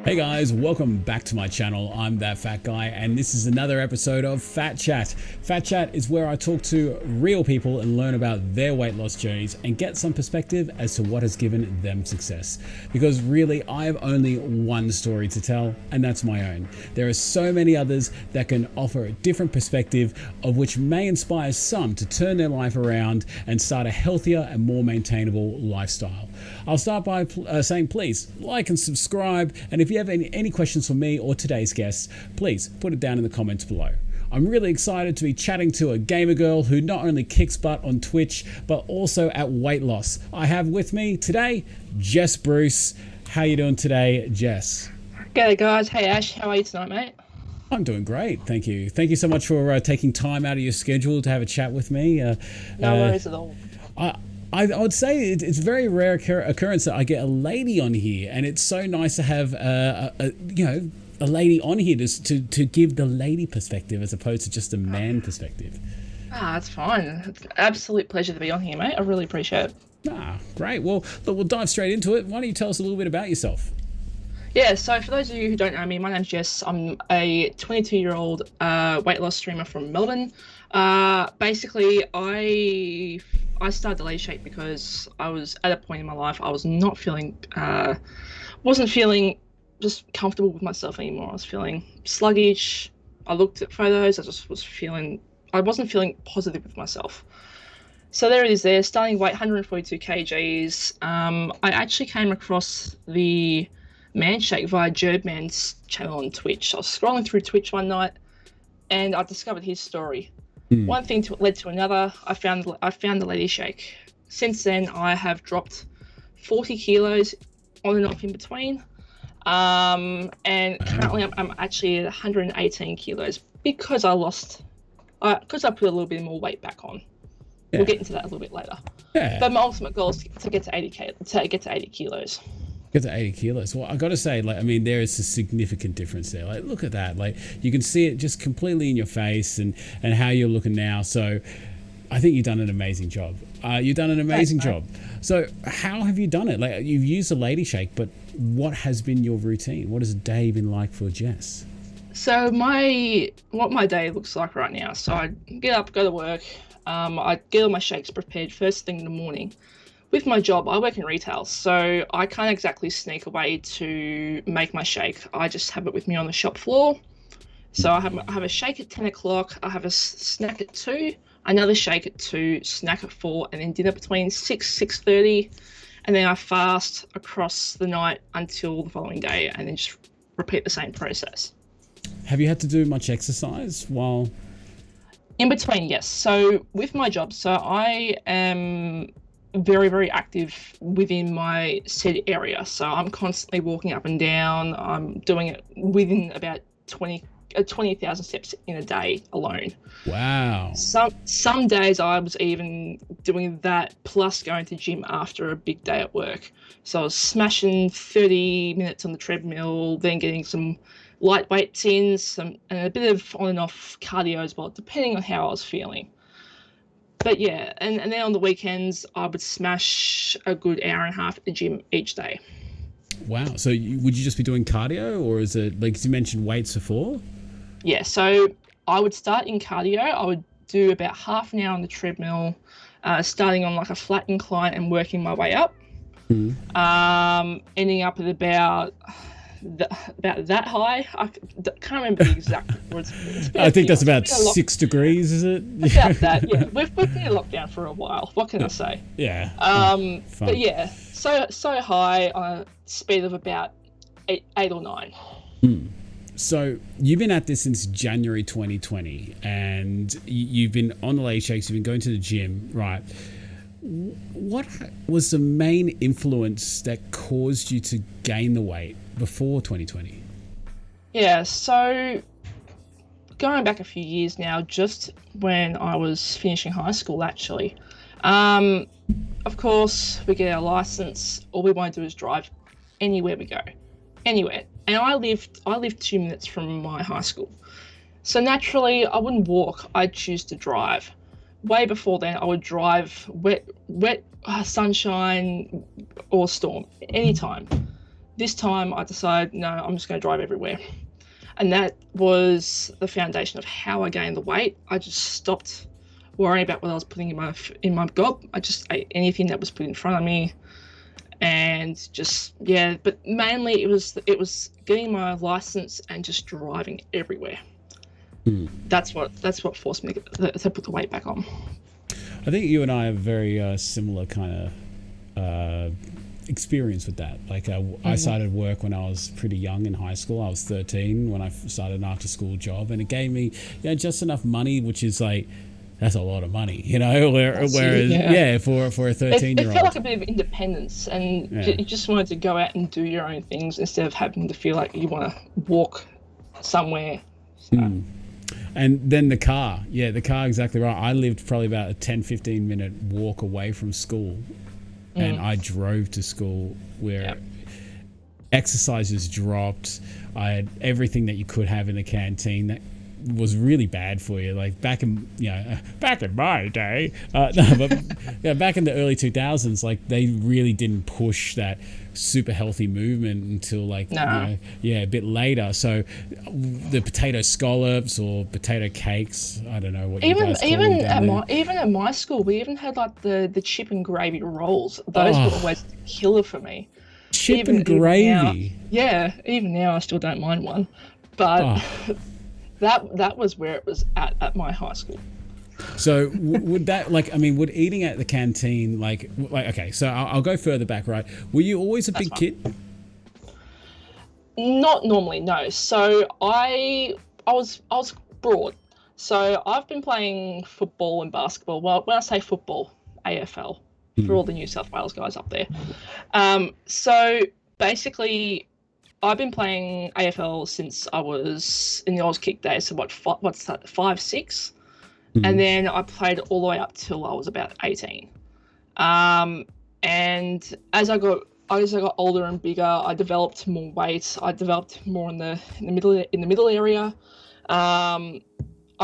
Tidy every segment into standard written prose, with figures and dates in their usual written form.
Hey guys, welcome back to my channel. I'm That Fat Guy and this is another episode of Fat Chat. Fat Chat is where I talk to real people and learn about their weight loss journeys and get some perspective as to what has given them success. Because really, I have only one story to tell, and that's my own. There are so many others that can offer a different perspective of which may inspire some to turn their life around and start a healthier and more maintainable lifestyle. I'll start by saying please like and subscribe, and if you have any questions for me or today's guests, please put it down in the comments below. I'm really excited to be chatting to a gamer girl who not only kicks butt on Twitch, but also at weight loss. I have with me today, Jess Bruce. How you doing today, Jess? G'day guys. Hey Ash, how are you tonight, mate? I'm doing great, thank you. Thank you so much for taking time out of your schedule to have a chat with me. No worries at all. I would say it's a very rare occurrence that I get a lady on here, and it's so nice to have a lady on here to give the lady perspective as opposed to just a man perspective. That's fine. It's an absolute pleasure to be on here, mate. I really appreciate it. Great. Well, look, we'll dive straight into it. Why don't you tell us a little bit about yourself? Yeah, so for those of you who don't know me, my name's Jess. I'm a 22-year-old weight loss streamer from Melbourne. Basically, I started the Lady Shake because I was at a point in my life I was not feeling, wasn't feeling just comfortable with myself anymore. I was feeling sluggish. I looked at photos. I wasn't feeling positive with myself. So there it is there, starting weight 142 kgs. I actually came across the Man Shake via Jerdman's channel on Twitch. I was scrolling through Twitch one night and I discovered his story. One thing led to another. I found the Lady Shake. Since then, I have dropped 40 kilos on and off in between. And currently I'm actually at 118 kilos because I put a little bit more weight back on. Yeah. We'll get into that a little bit later. Yeah. But my ultimate goal is to get to 80 kilos. Get to 80 kilos. Well, I got to say, there is a significant difference there. Look at that. You can see it just completely in your face and how you're looking now. So I think you've done an amazing job. You've done an amazing job. So how have you done it? You've used the Lady Shake, but what has been your routine? What has a day been like for Jess? So what my day looks like right now. So I get up, go to work. I get all my shakes prepared first thing in the morning. With my job, I work in retail, so I can't exactly sneak away to make my shake. I just have it with me on the shop floor. So I have a shake at 10 o'clock, I have a snack at 2, another shake at 2, snack at 4, and then dinner between 6:30, and then I fast across the night until the following day, and then just repeat the same process. Have you had to do much exercise while? In between, yes. So with my job, I am very, very active within my said area. So I'm constantly walking up and down. I'm doing it within about 20,000 steps in a day alone. Wow. Some days I was even doing that plus going to gym after a big day at work. So I was smashing 30 minutes on the treadmill, then getting some light weights in, and a bit of on and off cardio as well, depending on how I was feeling. But yeah, and then on the weekends, I would smash a good hour and a half at the gym each day. Wow. So would you just be doing cardio, or is it, like you mentioned, weights before? Yeah, so I would start in cardio. I would do about half an hour on the treadmill, starting on like a flat incline and working my way up. Ending up at about that high. I can't remember the exact words. I think that's about 6 degrees, is it? About that, yeah. We've been in lockdown for a while. What can I say? Yeah. But yeah, so high on a speed of about 8 or 9. So you've been at this since January 2020, and you've been on the Lady Shakes. You've been going to the gym, right? What was the main influence that caused you to gain the weight before 2020? Yeah, so going back a few years now, just when I was finishing high school, actually. Of course, we get our license. All we want to do is drive anywhere we go, anywhere. And I lived 2 minutes from my high school. So naturally, I wouldn't walk. I'd choose to drive. Way before then, I would drive wet sunshine or storm, anytime. this time I decided, no, I'm just going to drive everywhere. And that was the foundation of how I gained the weight. I just stopped worrying about what I was putting in my gob. I just ate anything that was put in front of me, and just, yeah. But mainly it was getting my license and just driving everywhere. That's what forced me to put the weight back on. I think you and I have very similar kind of experience with that. Like I started work when I was pretty young in high school. I was 13 when I started an after school job, and it gave me just enough money, which is like, that's a lot of money, whereas for a 13-year-old, it felt like a bit of independence, and you just wanted to go out and do your own things instead of having to feel like you want to walk somewhere. So. And then the car, exactly right. I lived probably about a 10-15 minute walk away from school, and I drove to school where exercises dropped. I had everything that you could have in the canteen that was really bad for you. Like back in my day, back in the early 2000s, like they really didn't push that super healthy movement until a bit later. So the potato scallops or potato cakes, I don't know what you guys call them. Even at my school, we even had like the chip and gravy rolls. Those were always the killer for me. Chip and gravy. Even now I still don't mind one, but that was where it was at my high school. So would that, would eating at the canteen, okay, so I'll go further back, right? Were you always a big kid? Not normally, no. So I was broad. So I've been playing football and basketball. Well, when I say football, AFL, for all the New South Wales guys up there. So basically, I've been playing AFL since I was in the Oz kick days. So what's that? 5, 6. And then I played all the way up till I was about 18. And as I got older and bigger, I developed more weight. I developed more in the middle area. I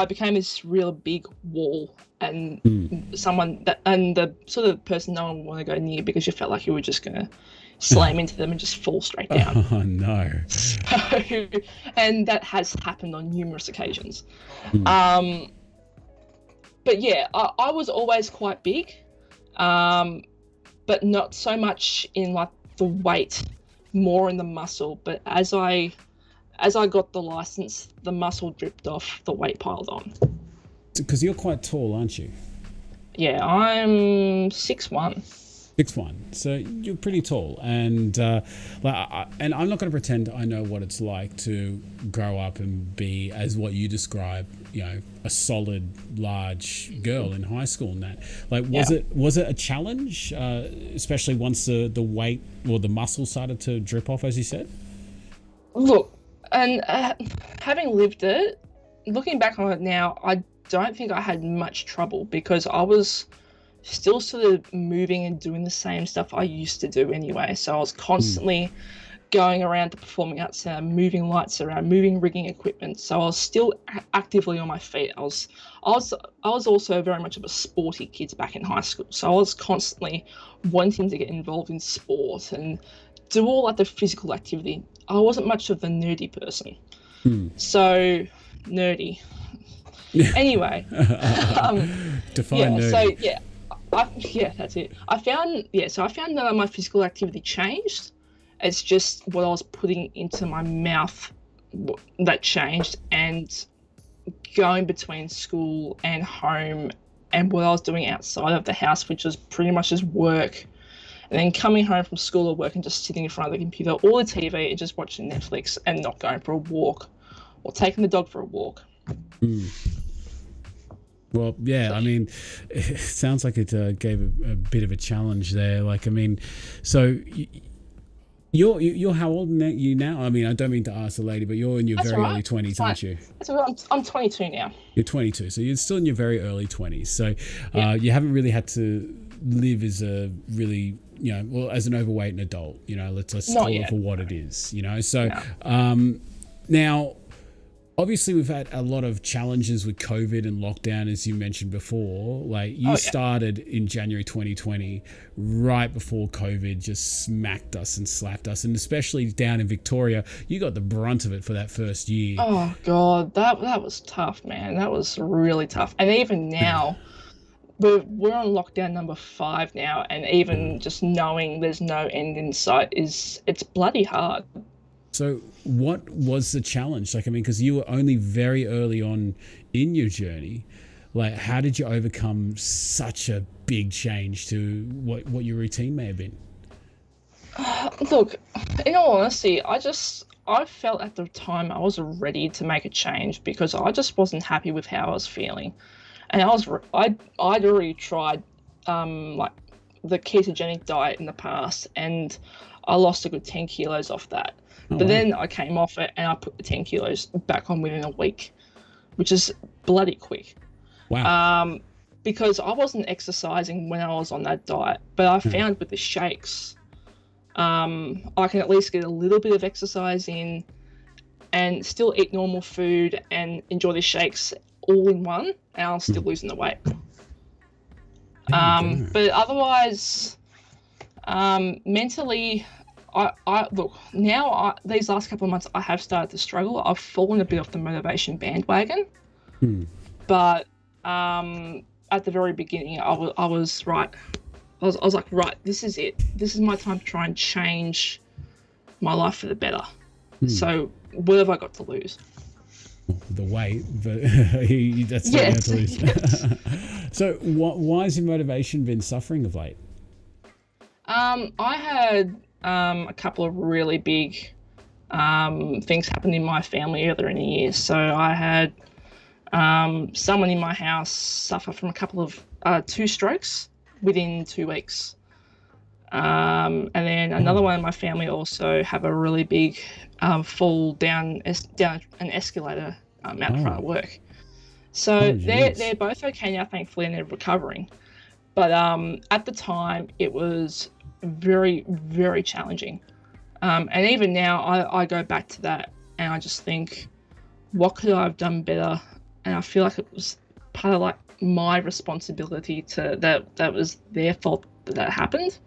became this real big wall, and the sort of person no one would want to go near because you felt like you were just gonna slam into them and just fall straight down. Oh no! So, and that has happened on numerous occasions. But yeah, I was always quite big, but not so much in like the weight, more in the muscle. But as I got the license, the muscle dripped off, the weight piled on. Because you're quite tall, aren't you? Yeah, I'm 6'1". 6'1", so you're pretty tall, and and I'm not going to pretend I know what it's like to grow up and be, as what you describe, a solid, large girl in high school. And that, was it a challenge, especially once the weight or the muscle started to drip off, as you said? Look, and having lived it, looking back on it now, I don't think I had much trouble because I was still sort of moving and doing the same stuff I used to do anyway. So I was constantly going around to performing arts, moving lights around, moving rigging equipment. So I was still actively on my feet. I was also very much of a sporty kid back in high school. So I was constantly wanting to get involved in sport and do all like the physical activity. I wasn't much of a nerdy person. So nerdy. Anyway, define nerdy. So that's it. I found none of my physical activity changed. It's just what I was putting into my mouth that changed, and going between school and home and what I was doing outside of the house, which was pretty much just work, and then coming home from school or work and just sitting in front of the computer or the TV and just watching Netflix and not going for a walk or taking the dog for a walk. Well, yeah, I mean, it sounds like it gave a bit of a challenge there. So you're how old are you now? I mean, I don't mean to ask the lady, but you're in your very early 20s, aren't you? That's all right. I'm 22 now. You're 22, so you're still in your very early 20s. So you haven't really had to live as a really, as an overweight adult. Let's call it for what it is. So now, Obviously, we've had a lot of challenges with COVID and lockdown, as you mentioned before. Like you started in January 2020, right before COVID just smacked us and slapped us. And especially down in Victoria, you got the brunt of it for that first year. Oh God, that was tough, man. That was really tough. And even now, we're on lockdown number 5 now, and even just knowing there's no end in sight it's bloody hard. So what was the challenge? Like, I mean, because you were only very early on in your journey. Like, how did you overcome such a big change to what your routine may have been? Look, in all honesty, I felt at the time I was ready to make a change because I just wasn't happy with how I was feeling, and I'd already tried like the ketogenic diet in the past, and I lost a good 10 kilos off that. But then I came off it and I put the 10 kilos back on within a week, which is bloody quick. Wow. Because I wasn't exercising when I was on that diet, but I found with the shakes, I can at least get a little bit of exercise in and still eat normal food and enjoy the shakes all in one, and I'm still losing the weight. But otherwise, mentally, I look now. These last couple of months, I have started to struggle. I've fallen a bit off the motivation bandwagon, but at the very beginning, I was right. I was like, right, this is it. This is my time to try and change my life for the better. So what have I got to lose? The weight, but that's what you have to lose. Yes. So why has your motivation been suffering of late? I had a couple of really big things happen in my family earlier in the year. So I had someone in my house suffer from a couple of 2 strokes within 2 weeks. And then another one in my family also have a really big fall down an escalator out in front of work. So they're both okay now, thankfully, and they're recovering. But at the time, it was very, very challenging. And even now, I go back to that and I just think, what could I have done better? And I feel like it was part of like my responsibility to that was their fault that happened.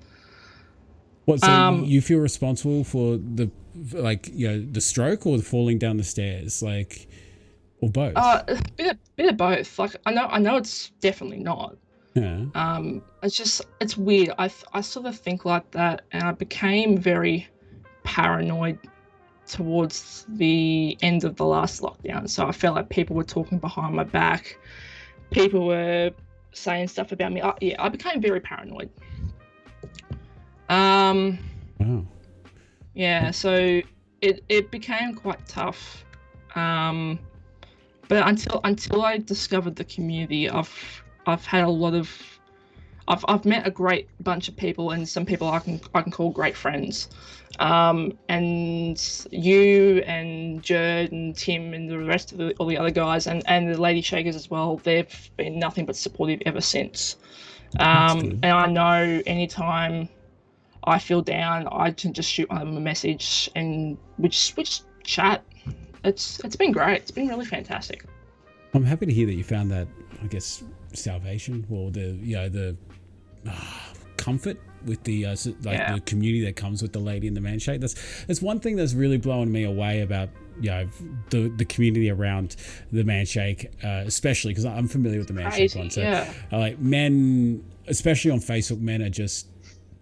What, so you feel responsible for the the stroke or the falling down the stairs, like, or both? A bit of both. Like I know it's definitely not. Yeah. It's weird. I sort of think like that, and I became very paranoid towards the end of the last lockdown. So I felt like people were talking behind my back. People were saying stuff about me. I became very paranoid. Wow. Yeah, so it became quite tough. But until I discovered the community, I've had a lot of I've met a great bunch of people, and some people I can call great friends. And you and Jerd and Tim and the rest of all the other guys and the Lady Shakers as well, they've been nothing but supportive ever since. And I know anytime I feel down, I can just shoot one of them a message and which chat. It's been great. It's been really fantastic. I'm happy to hear that you found that, I guess, salvation or the comfort with the the community that comes with the Lady and the Man Shake. That's one thing that's really blowing me away about the community around the Man Shake, especially because I'm familiar with the Man Shake one. So like men, especially on Facebook, men are just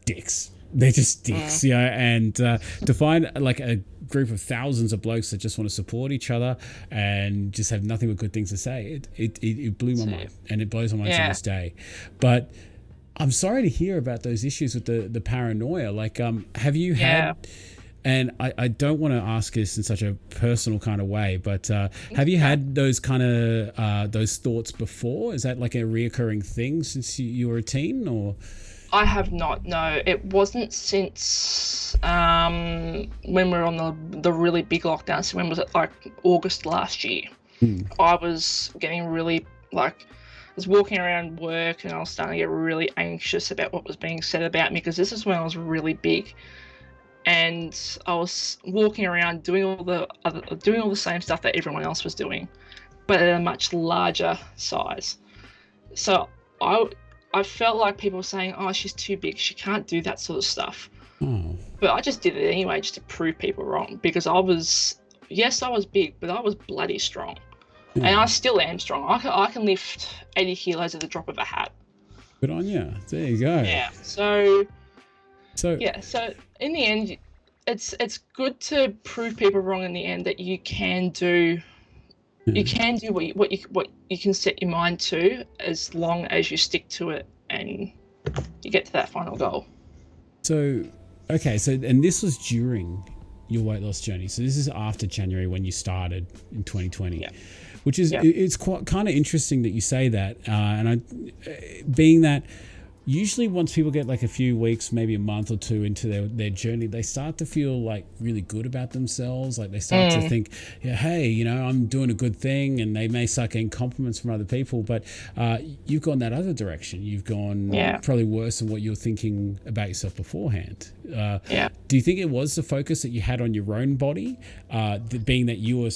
dicks. They're just dicks, and to find like a group of thousands of blokes that just want to support each other and just have nothing but good things to say, it blew my mind, and it blows my mind to this day. But I'm sorry to hear about those issues with the paranoia. Like, have you had, and I don't want to ask this in such a personal kind of way, but have you had those kind of those thoughts before? Is that like a reoccurring thing since you were a teen, or? I have not, no. It wasn't since when we were on the really big lockdown. So when was it, like August last year? I was getting really, like, I was walking around work and I was starting to get really anxious about what was being said about me, because this is when I was really big. and I was walking around doing all the same stuff that everyone else was doing, but at a much larger size. So I felt like people were saying, "Oh, she's too big. She can't do that sort of stuff." Oh. But I just did it anyway, just to prove people wrong, because I was big, but I was bloody strong, and I still am strong. I can lift 80 kilos at the drop of a hat. Good on you. There you go. Yeah. So yeah. So in the end, it's good to prove people wrong in the end, that you can do. You can do what you can set your mind to, as long as you stick to it and you get to that final goal. So, okay, and this was during your weight loss journey. So this is after January, when you started in 2020, which is it's quite kind of interesting that you say that. Being that usually once people get like a few weeks, maybe a month or two into their journey, they start to feel like really good about themselves. Like they start to think, hey, I'm doing a good thing, and they may start getting compliments from other people. But you've gone that other direction. You've gone probably worse than what you were thinking about yourself beforehand. Do you think it was the focus that you had on your own body, being that you were,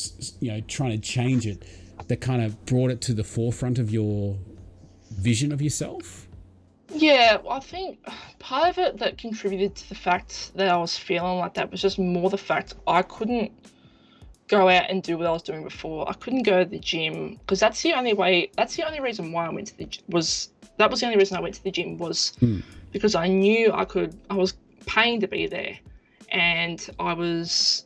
trying to change it, that kind of brought it to the forefront of your vision of yourself? Yeah, I think part of it that contributed to the fact that I was feeling like that was just more the fact I couldn't go out and do what I was doing before. I couldn't go to the gym, because that's the only reason why I went to the gym was because I knew I was paying to be there, and I was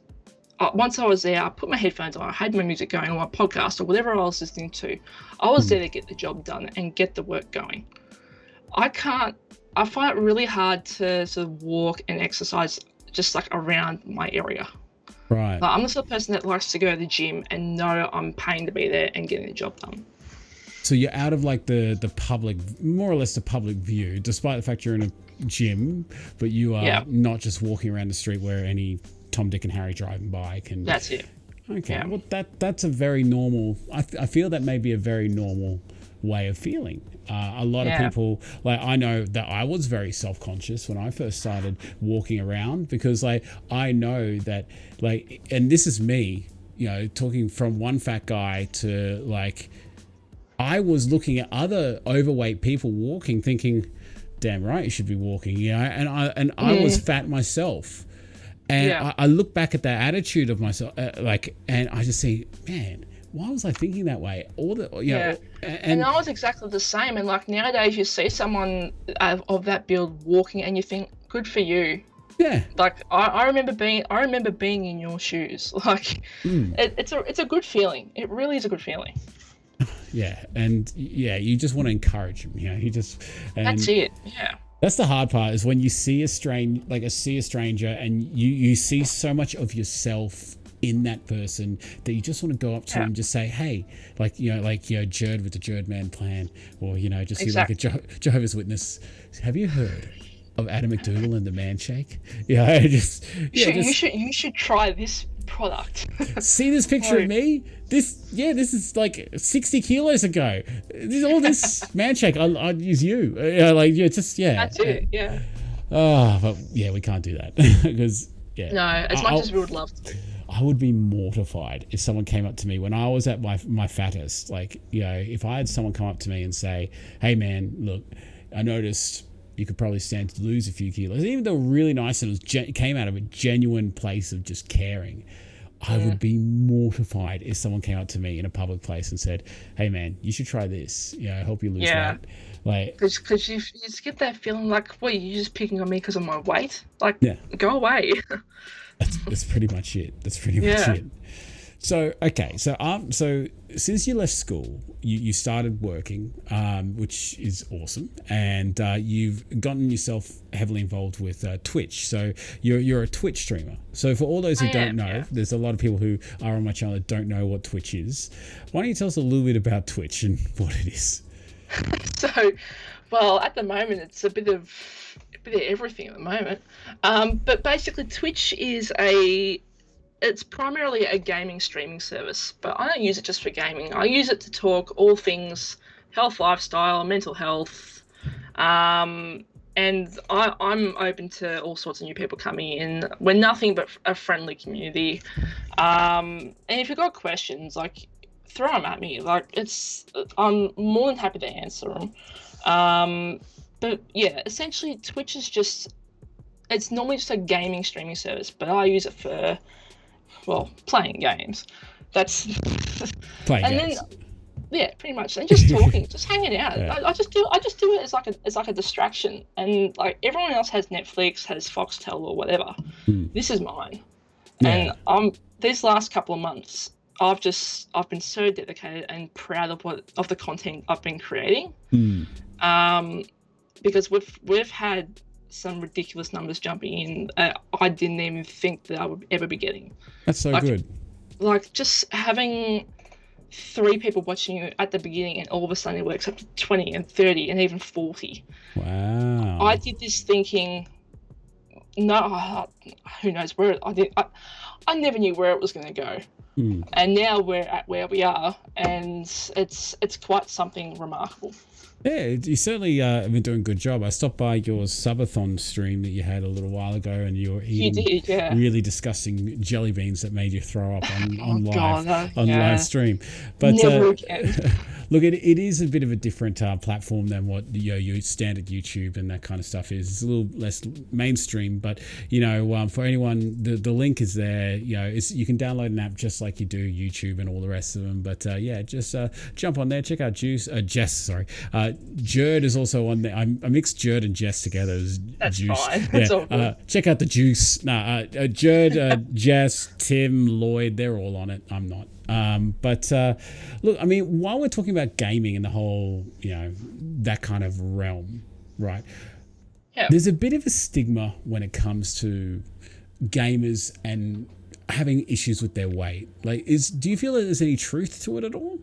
once I was there, I put my headphones on, I had my music going, or my podcast, or whatever I was listening to. I was there to get the job done and get the work going. I find it really hard to sort of walk and exercise just like around my area. Right. Like, I'm the sort of person that likes to go to the gym and know I'm paying to be there and getting the job done. So you're out of like the public, more or less the public view, despite the fact you're in a gym, but you are not just walking around the street where any Tom, Dick and Harry driving by can. That's it. Okay. Yeah. Well, that's a very normal, I feel that may be a very normal way of feeling. A lot of people, like, I know that I was very self-conscious when I first started walking around, because like I know that, like, and this is me, talking from one fat guy to like, I was looking at other overweight people walking, thinking, damn right you should be walking, and I was fat myself, and I look back at that attitude of myself, and I just see, man, why was I thinking that way? And I was exactly the same. And like nowadays, you see someone of that build walking, and you think, "Good for you." Yeah. Like I remember being in your shoes. Like it's a good feeling. It really is a good feeling. Yeah, and you just want to encourage them. That's it. Yeah. That's the hard part, is when you see a stranger, and you see so much of yourself in that person that you just want to go up to them and just say, hey, Jerd with the Jerd Man plan, or just exactly. see like a Jehovah's Witness. Have you heard of Adam McDougall and the Man Shake? You should try this product. See this picture of me? This is like 60 kilos ago. This Man Shake, I'd use you. That's it. Yeah. But we can't do that because no, as much as we would love to. I would be mortified if someone came up to me when I was at my fattest. Like, if I had someone come up to me and say, hey man, look, I noticed you could probably stand to lose a few kilos. Even though really nice, and it came out of a genuine place of just caring, I would be mortified if someone came up to me in a public place and said, hey man, you should try this. Help you lose weight. Like, because you just get that feeling like, what, you're just picking on me because of my weight? Like, go away. That's pretty much it. Much it. So, okay. So since you left school, you started working, which is awesome. And you've gotten yourself heavily involved with Twitch. So you're a Twitch streamer. So for all those who don't know, there's a lot of people who are on my channel that don't know what Twitch is. Why don't you tell us a little bit about Twitch and what it is? So, well, at the moment, it's a bit of everything at the moment. But basically, Twitch is it's primarily a gaming streaming service, but I don't use it just for gaming. I use it to talk all things health, lifestyle, mental health, and I'm open to all sorts of new people coming in. We're nothing but a friendly community. And if you've got questions, like, throw them at me. Like, I'm more than happy to answer them. But yeah, essentially Twitch is it's normally just a gaming streaming service, but I use it for, well, playing games. That's Playing and games. then yeah, pretty much, and just talking, just hanging out. Yeah. I just do it as like a distraction, and like everyone else has Netflix, has Foxtel or whatever. This is mine, Yeah. and these last couple of months, I've been so dedicated and proud of the content I've been creating. Because we've had some ridiculous numbers jumping in. I didn't even think that I would ever be getting. That's so good. Like, just having 3 people watching you at the beginning, and all of a sudden it works up to 20 and 30 and even 40. Wow. I did this thinking, no, who knows where I never knew where it was going to go. And now we're at where we are, and it's quite something remarkable. Yeah, you certainly have been doing a good job. I stopped by your subathon stream that you had a little while ago, and you were eating really disgusting jelly beans that made you throw up on live stream. But never again. look, it is a bit of a different platform than what your standard YouTube and that kind of stuff is. It's a little less mainstream, but for anyone, the link is there. You can download an app just like you do YouTube and all the rest of them. But just jump on there, check out Jess. Sorry. Jerd is also on there. I mixed Jerd and Jess together. That's Juice. fine. That's all good. Check out the Juice. Jerd, Jess, Tim, Lloyd, they're all on it. I'm not. But look, I mean, while we're talking about gaming and the whole, that kind of realm, right? Yeah. There's a bit of a stigma when it comes to gamers and having issues with their weight. Like, do you feel that there's any truth to it at all?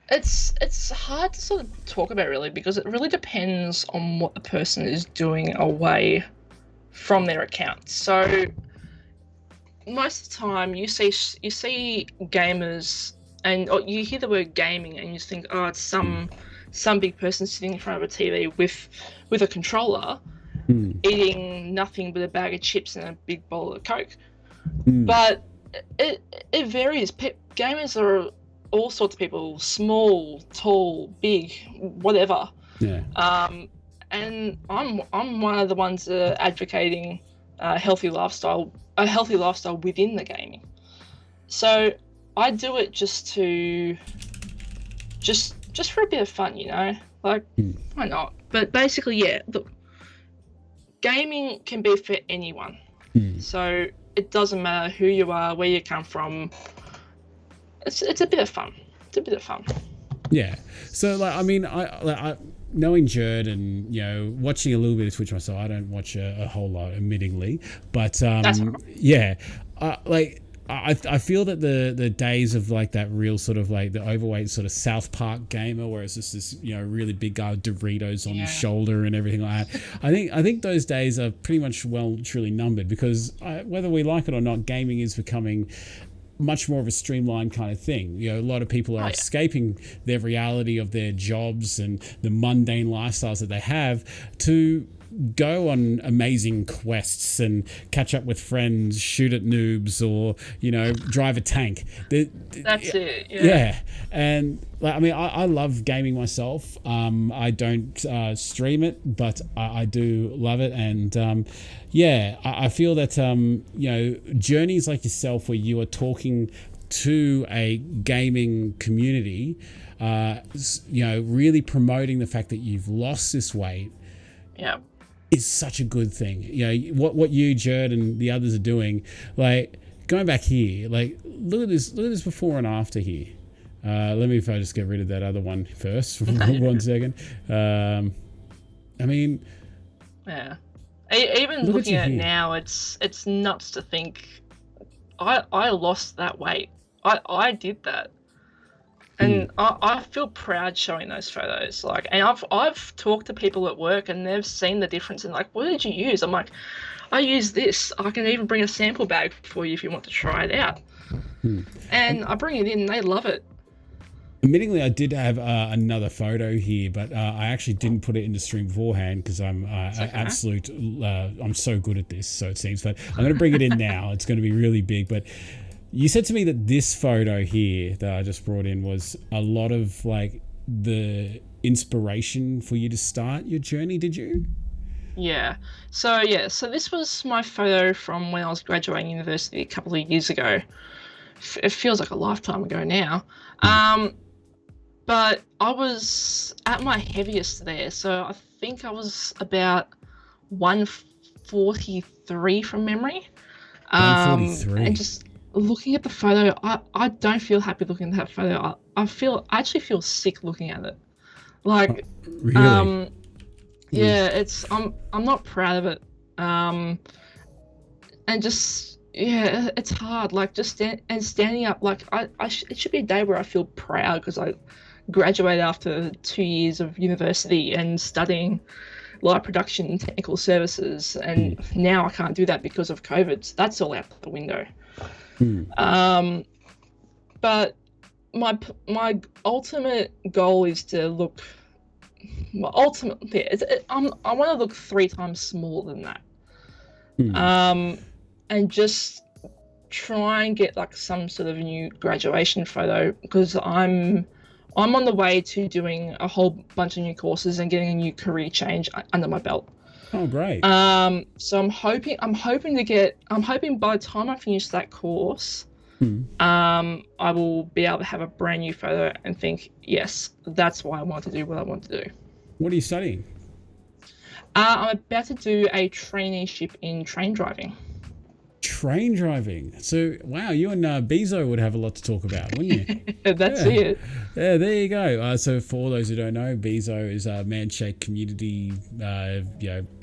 It's hard to sort of talk about, really, because it really depends on what the person is doing away from their account. So most of the time you see gamers, and you hear the word gaming and you think, oh, it's some big person sitting in front of a TV with a controller eating nothing but a bag of chips and a big bowl of Coke. But it varies. Gamers are all sorts of people, small, tall, big, whatever. Yeah. And I'm one of the ones advocating a healthy lifestyle within the gaming. So I do it just for a bit of fun, like why not? But basically, yeah, look, gaming can be for anyone. So it doesn't matter who you are, where you come from. It's a bit of fun. Yeah. So, like, I mean, I knowing Jerd and watching a little bit of Twitch myself, I don't watch a whole lot, admittingly, but that's all right. Yeah, I feel that the days of like that real sort of like the overweight sort of South Park gamer, where it's just this really big guy with Doritos on his shoulder and everything like that. I think those days are pretty much truly numbered, because whether we like it or not, gaming is becoming much more of a streamlined kind of thing. A lot of people are escaping their reality of their jobs and the mundane lifestyles that they have to go on amazing quests and catch up with friends, shoot at noobs, or drive a tank. That's it. Yeah. And I mean, I love gaming myself. I don't stream it, but I do love it. And I feel that journeys like yourself, where you are talking to a gaming community, really promoting the fact that you've lost this weight, is such a good thing. What you, Jerd, and the others are doing, like going back here, like look at this before and after here. Let me if I just get rid of that other one first for 1 second. I mean, yeah. Even looking at it now, it's nuts to think I lost that weight. I did that. And I feel proud showing those photos. Like, and I've talked to people at work, and they've seen the difference, and like, what did you use? I'm like, I use this. I can even bring a sample bag for you if you want to try it out. And I bring it in, and they love it. Admittingly, I did have another photo here, but I actually didn't put it in the stream beforehand because I'm I'm so good at this, so it seems. But I'm going to bring it in now. It's going to be really big. But you said to me that this photo here that I just brought in was a lot of like the inspiration for you to start your journey. Did you? Yeah. So this was my photo from when I was graduating university a couple of years ago. It feels like a lifetime ago now. But I was at my heaviest there, so I think I was about 143 from memory. 143. And just looking at the photo, I don't feel happy looking at that photo. I actually feel sick looking at it. Like, really? Yeah, I'm not proud of it. And just it's hard. Like just standing up. Like it should be a day where I feel proud because I graduated after 2 years of university and studying live production and technical services, and now I can't do that because of COVID. So that's all out the window. But my ultimate goal is to look. Well, ultimately, I want to look 3 times smaller than that. And just try and get like some sort of new graduation photo because I'm on the way to doing a whole bunch of new courses and getting a new career change under my belt. Oh, great. So I'm hoping by the time I finish that course, I will be able to have a brand new photo and think, yes, that's why I want to do what I want to do. What are you studying? I'm about to do a traineeship in train driving. Train driving. So, wow, you and Bezo would have a lot to talk about, wouldn't you? That's it. Yeah, there you go. So for those who don't know, Bezo is a Manshake community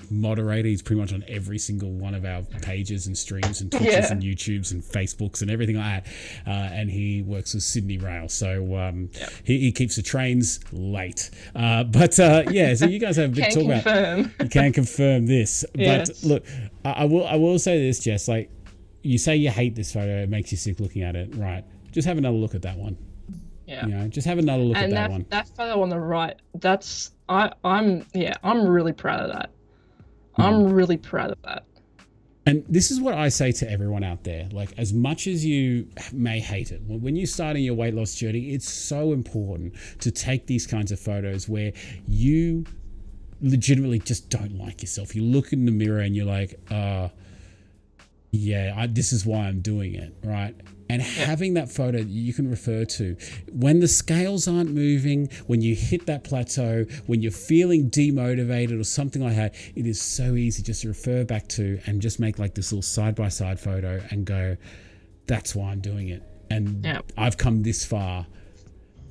moderator. He's pretty much on every single one of our pages and streams and Twitches and YouTubes and Facebooks and everything like that. And he works with Sydney Rail. So he keeps the trains late. So you guys have a bit to talk about. You can confirm this. Yes. But look, I will say this, Jess, like you say you hate this photo, it makes you sick looking at it, right? Just have another look at that one. Yeah. Just have another look at that one. That photo on the right, I'm really proud of that. I'm really proud of that. And this is what I say to everyone out there. Like, as much as you may hate it, when you're starting your weight loss journey, it's so important to take these kinds of photos where you legitimately just don't like yourself. You look in the mirror and you're like, this is why I'm doing it, right? And having that photo that you can refer to when the scales aren't moving, when you hit that plateau, when you're feeling demotivated or something like that, it is so easy just to refer back to and just make like this little side-by-side photo and go, that's why I'm doing it. And I've come this far.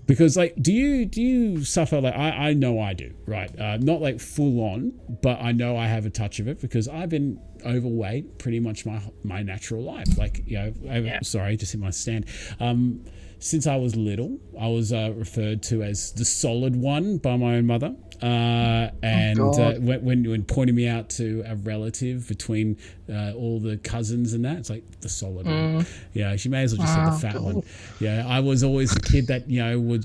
Because like, do you suffer like I know I do, right? Not like full on, but I know I have a touch of it because I've been overweight pretty much my natural life. Like, sorry, just hit my stand. Since I was little, I was referred to as the solid one by my own mother. When pointing me out to a relative between all the cousins and that, it's like the solid one. Yeah, she may as well just have the fat one. Yeah, I was always a kid that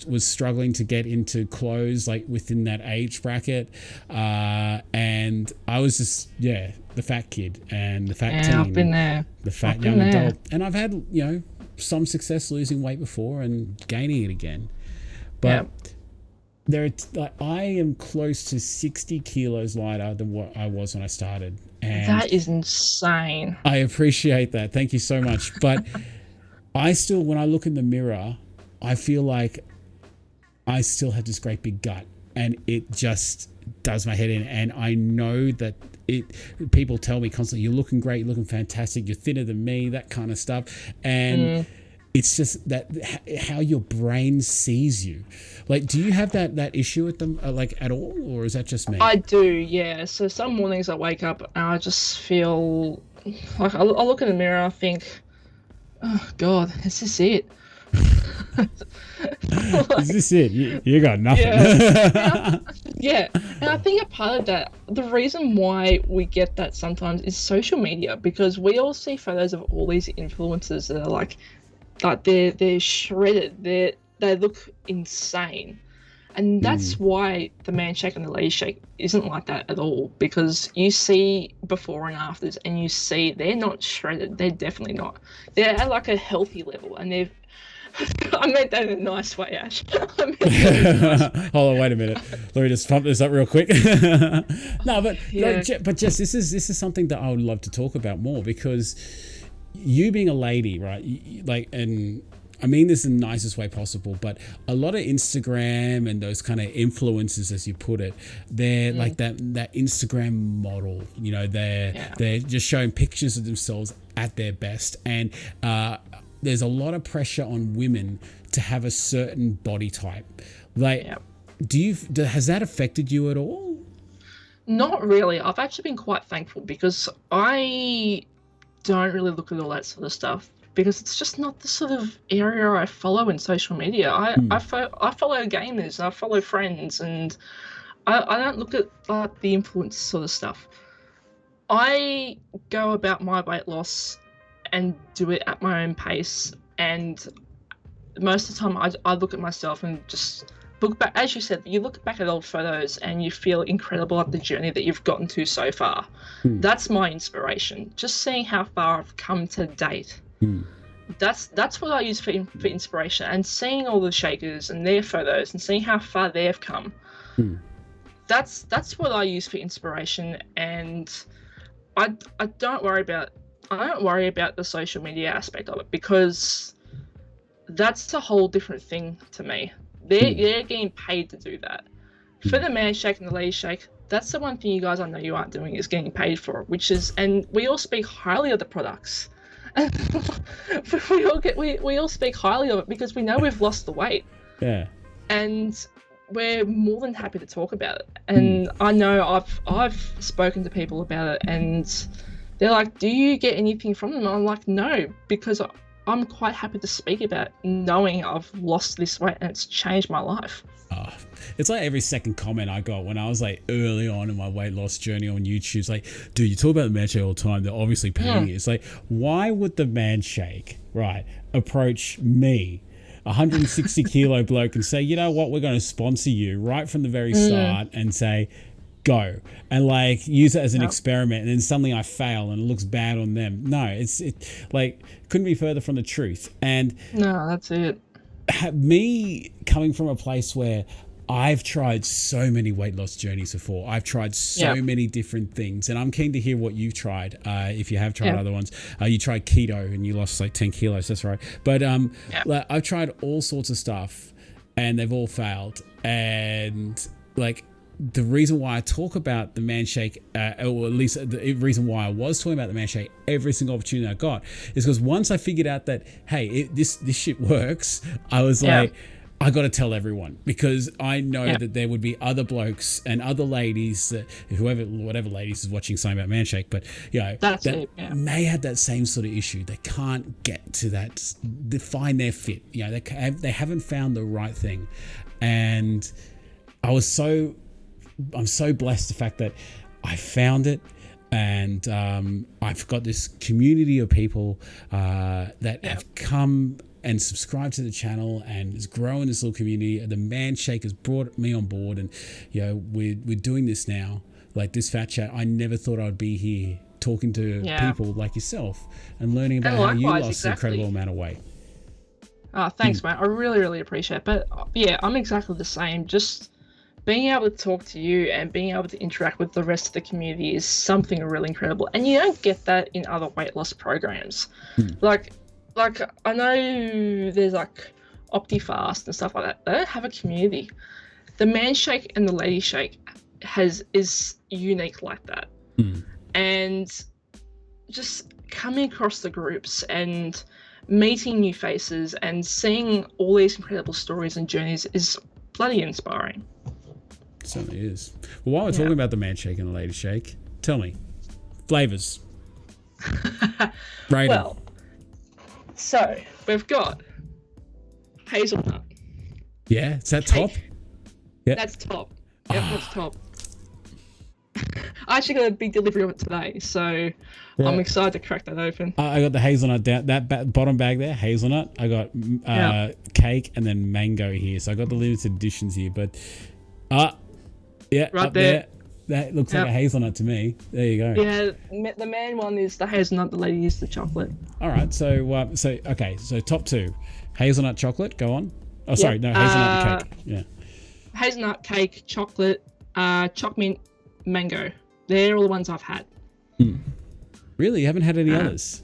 was struggling to get into clothes like within that age bracket, and I was just the fat kid and the fat teen. I've been there. The fat young adult, and I've had some success losing weight before and gaining it again, but. I am close to 60 kilos lighter than what I was when I started. And that is insane. I appreciate that. Thank you so much. But I still, when I look in the mirror, I feel like I still have this great big gut and it just does my head in. And I know that people tell me constantly, you're looking great, you're looking fantastic, you're thinner than me, that kind of stuff. And it's just that how your brain sees you. Like, do you have that issue with them like at all, or is that just me? I do, yeah. So some mornings I wake up and I just feel like I look in the mirror and I think, oh God, is this it? Is this it? You got nothing. Yeah. And I think a part of that, the reason why we get that sometimes is social media, because we all see photos of all these influencers that are like they're shredded, they look insane. And that's why the man shake and the lady shake isn't like that at all, because you see before and afters and you see they're not shredded. They're definitely not. They're at like a healthy level, and they've I meant that in a nice way, Ash. I meant that in a nice way. Hold on, wait a minute. Let me just pump this up real quick. No, but Yeah. but Jess, this is something that I would love to talk about more, because you being a lady, right? Like, and I mean this in the nicest way possible, but a lot of Instagram and those kind of influencers, as you put it, they're like that Instagram model. You know, they're just showing pictures of themselves at their best, and there's a lot of pressure on women to have a certain body type. Like, has that affected you at all? Not really. I've actually been quite thankful, because I don't really look at all that sort of stuff, because it's just not the sort of area I follow in social media. I follow gamers, I follow friends, and I don't look at like the influence sort of stuff. I go about my weight loss and do it at my own pace, and most of the time I look at myself and just look back. As you said, you look back at old photos and you feel incredible at the journey that you've gotten to so far. That's my inspiration, just seeing how far I've come to date. That's what I use for inspiration, and seeing all the shakers and their photos and seeing how far they've come. That's what I use for inspiration, and I don't worry about the social media aspect of it, because that's a whole different thing to me. They're getting paid to do that. For the man shake and the lady shake, that's the one thing you guys I know you aren't doing, is getting paid for it, which is, and we all speak highly of the products. we all speak highly of it because we know we've lost the weight. Yeah. And we're more than happy to talk about it. And I know I've spoken to people about it, and they're like, do you get anything from them? And I'm like, no, because I'm quite happy to speak about it, knowing I've lost this weight and it's changed my life. Oh, it's like every second comment I got when I was like early on in my weight loss journey on YouTube. It's like, dude, you talk about the man shake all the time. They're obviously paying you. It's like, why would the man shake, right, approach me, 160 kilo bloke, and say, you know what, we're going to sponsor you right from the very start, and say, go, and like use it as an experiment, and then suddenly I fail and it looks bad on them. No, it like couldn't be further from the truth. And no, that's it. Me coming from a place where I've tried so many weight loss journeys before. I've tried so many different things, and I'm keen to hear what you've tried. If you have tried other ones, you tried keto and you lost like 10 kilos. That's right. But like, I've tried all sorts of stuff, and they've all failed. And like, the reason why I talk about the man shake, or at least the reason why I was talking about the man shake every single opportunity I got, is because once I figured out that, hey, this shit works, I was like, I got to tell everyone, because I know that there would be other blokes and other ladies, whatever ladies is watching something about man shake, but you know, that may have that same sort of issue. They can't get to that, define their fit. You know, they haven't found the right thing, and I'm so blessed the fact that I found it, and I've got this community of people that have come and subscribed to the channel, and is growing this little community. The man shake has brought me on board, and you know, we're doing this now, like this Fat Chat. I never thought I'd be here talking to people like yourself and learning about how you lost an incredible amount of weight. Oh, thanks, mate. I really, really appreciate it. But yeah, I'm exactly the same. Just being able to talk to you and being able to interact with the rest of the community is something really incredible. And you don't get that in other weight loss programs. Like I know there's like OptiFast and stuff like that. They don't have a community. The man shake and the lady shake is unique like that. And just coming across the groups and meeting new faces and seeing all these incredible stories and journeys is bloody inspiring. It certainly is. Well, while we're talking about the man shake and the lady shake, tell me, flavors. Rating. Well, so we've got hazelnut. Yeah, is that top? Yeah, that's top. Yep, that's top. I actually got a big delivery of it today, so Yeah. I'm excited to crack that open. I got the hazelnut down that bottom bag there, hazelnut. I got cake and then mango here. So I got the limited editions here, but yeah, Right up there. That looks like a hazelnut to me. There you go. Yeah, the main one is the hazelnut. The lady is the chocolate. All right. So So top two, hazelnut chocolate. Go on. Oh, sorry. No, hazelnut and cake. Yeah. Hazelnut, cake, chocolate, choc mint, mango. They're all the ones I've had. Really, you haven't had any others?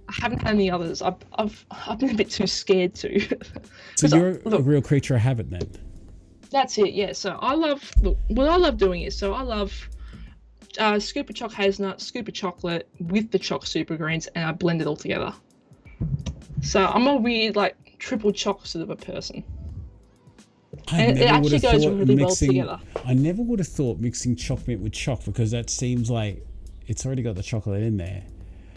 I haven't had any others. I've been a bit too scared to. So you're a real creature of habit then. That's it. Yeah. So what I love doing is I love scoop of choc hazelnut, scoop of chocolate with the choc super greens, and I blend it all together. So I'm a weird triple choc sort of a person. And it actually goes really well together. I never would have thought mixing choc mint with choc, because that seems like it's already got the chocolate in there.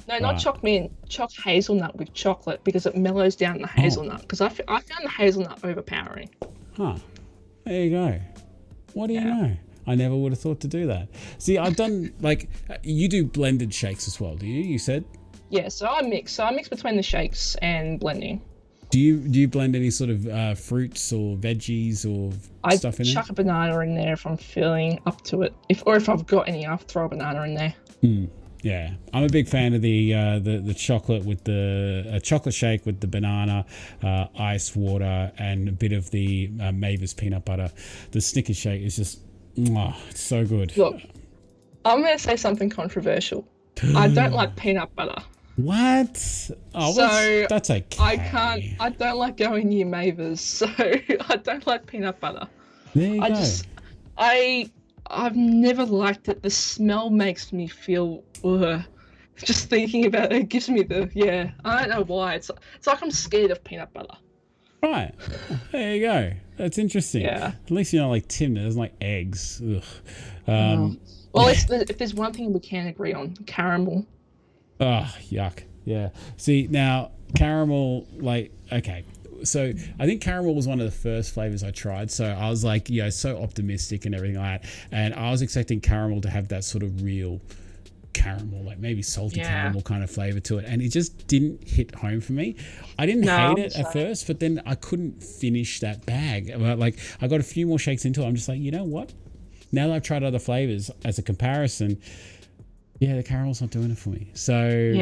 No, not choc mint, choc hazelnut with chocolate, because it mellows down the hazelnut. Because I found the hazelnut overpowering. Huh. There you go. What do you know? I never would have thought to do that. See, I've done you do blended shakes as well, do you? You said? Yeah, so I mix between the shakes and blending. Do you blend any sort of fruits or veggies or stuff in there? I chuck a banana in there if I'm feeling up to it. If I've got any, I'll throw a banana in there. Yeah, I'm a big fan of the chocolate with the chocolate shake with the banana, ice water, and a bit of the Mavis peanut butter. The Snickers shake is just, it's so good. Look, I'm going to say something controversial. I don't like peanut butter. What? Oh, so that's okay. I don't like going near Mavis, so I don't like peanut butter. There you go. I've never liked it. The smell makes me feel just thinking about it gives me I don't know why. It's like I'm scared of peanut butter. Right. There you go. That's interesting. Yeah. At least you're not like Tim that doesn't like eggs. Ugh. Well, if there's one thing we can agree on, caramel. Oh, yuck. Yeah. See, now caramel, okay. So I think caramel was one of the first flavors I tried. So I was so optimistic and everything like that. And I was expecting caramel to have that sort of real caramel, maybe salty caramel kind of flavor to it. And it just didn't hit home for me. I didn't hate it at first, but then I couldn't finish that bag. I got a few more shakes into it. I'm just like, you know what? Now that I've tried other flavors as a comparison, the caramel's not doing it for me. So,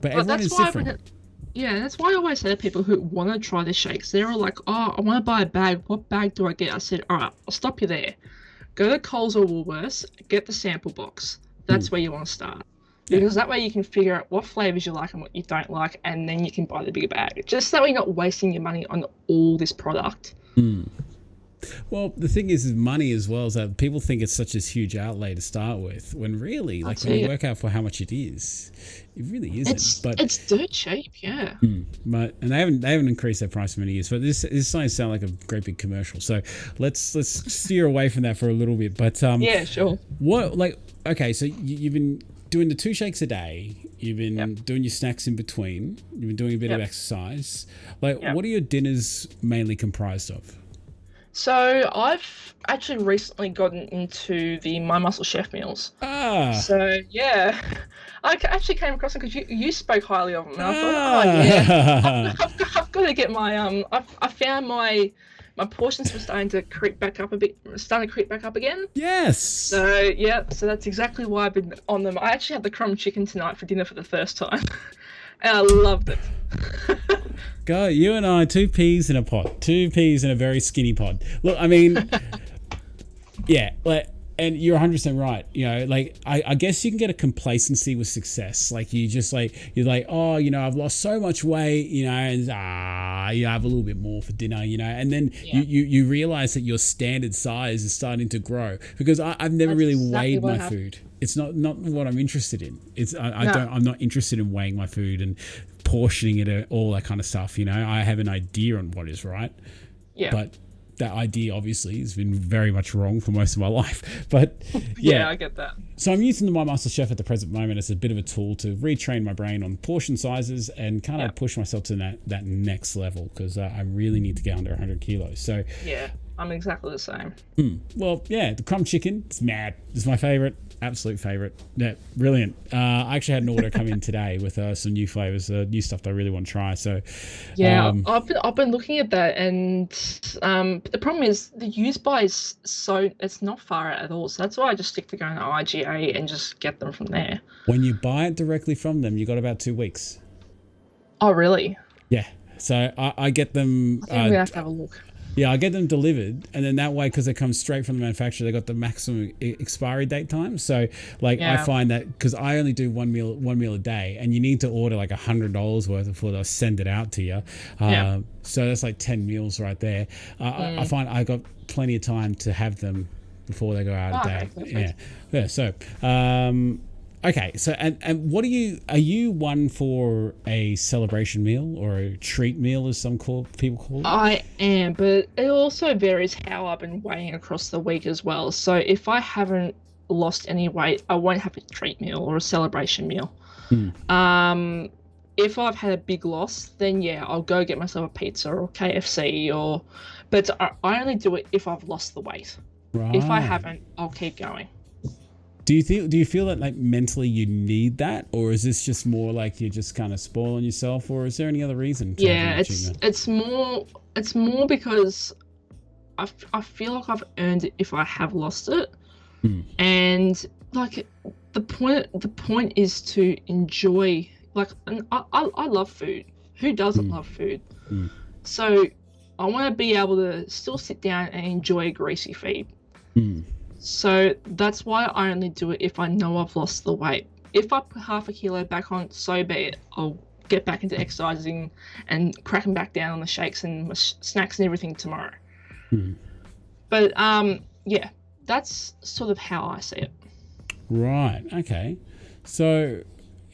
but everyone is different. That's why I always say to people who want to try the shakes, they're all like, I want to buy a bag. What bag do I get? I said, all right, I'll stop you there. Go to Coles or Woolworths, get the sample box. That's where you want to start. Because that way you can figure out what flavors you like and what you don't like, and then you can buy the bigger bag. Just that way you're not wasting your money on all this product. Well, the thing is money as well, is that people think it's such a huge outlay to start with, when really, when you work out for how much it is, it really isn't. It's dirt cheap, yeah. But they haven't increased their price for many years. But this is starting to sound like a great big commercial. So let's steer away from that for a little bit. But yeah, sure. Okay, so you've been doing the 2 shakes a day. You've been doing your snacks in between. You've been doing a bit of exercise. What are your dinners mainly comprised of? So I've actually recently gotten into the My Muscle Chef meals. So yeah, I actually came across them because you spoke highly of them, and I thought, I've got to get my I found my portions were starting to creep back up again. Yes. So so that's exactly why I've been on them. I actually had the crumb chicken tonight for dinner for the first time, and I loved it. Go, you and I, 2 peas in a pod, 2 peas in a very skinny pod. Look, I mean, and you're 100% right. I guess you can get a complacency with success. You just you're I've lost so much weight, and I have a little bit more for dinner, and then you realize that your standard size is starting to grow, because I've never really weighed my food. It's not what I'm interested in. I'm not interested in weighing my food and portioning it, all that kind of stuff. I have an idea on what is right. Yeah. But that idea obviously has been very much wrong for most of my life. But yeah, I get that. So I'm using the My Muscle Chef at the present moment as a bit of a tool to retrain my brain on portion sizes and kind of push myself to that next level, because I really need to get under 100 kilos. So I'm exactly the same. Well, yeah, the crumb chicken, it's mad. It's my favorite, absolute favorite. Yeah, brilliant. I actually had an order come in today with some new flavors, new stuff that I really want to try. So, Yeah, I've been looking at that, and but the problem is the use by is so it's not far out at all. So that's why I just stick to going to IGA and just get them from there. when you buy it directly from them, you got about 2 weeks. Oh, really? Yeah. So I get them. I think we're gonna have to have a look. Yeah, I get them delivered, and then that way, because they come straight from the manufacturer, they got the maximum expiry date time. So, like, I find that because I only do one meal a day, and you need to order like $100 worth before they'll send it out to you. So that's like 10 meals right there. I find I got plenty of time to have them before they go out of date. Yeah. So, okay, so and what are you one for a celebration meal or a treat meal, as some people call it? I am, but it also varies how I've been weighing across the week as well. So if I haven't lost any weight, I won't have a treat meal or a celebration meal. If I've had a big loss, then yeah, I'll go get myself a pizza or KFC but I only do it if I've lost the weight. Right. If I haven't, I'll keep going. Do you feel that like mentally you need that, or is this just more like you're just kind of spoiling yourself, or is there any other reason? Yeah, it's more because I feel like I've earned it if I have lost it, and like the point is to enjoy. Like, and I love food. Who doesn't love food? So I want to be able to still sit down and enjoy a greasy feed. So that's why I only do it if I know I've lost the weight. If I put half a kilo back on, so be it. I'll get back into exercising and cracking back down on the shakes and my snacks and everything tomorrow. But yeah, that's sort of how I see it. Right. Okay. So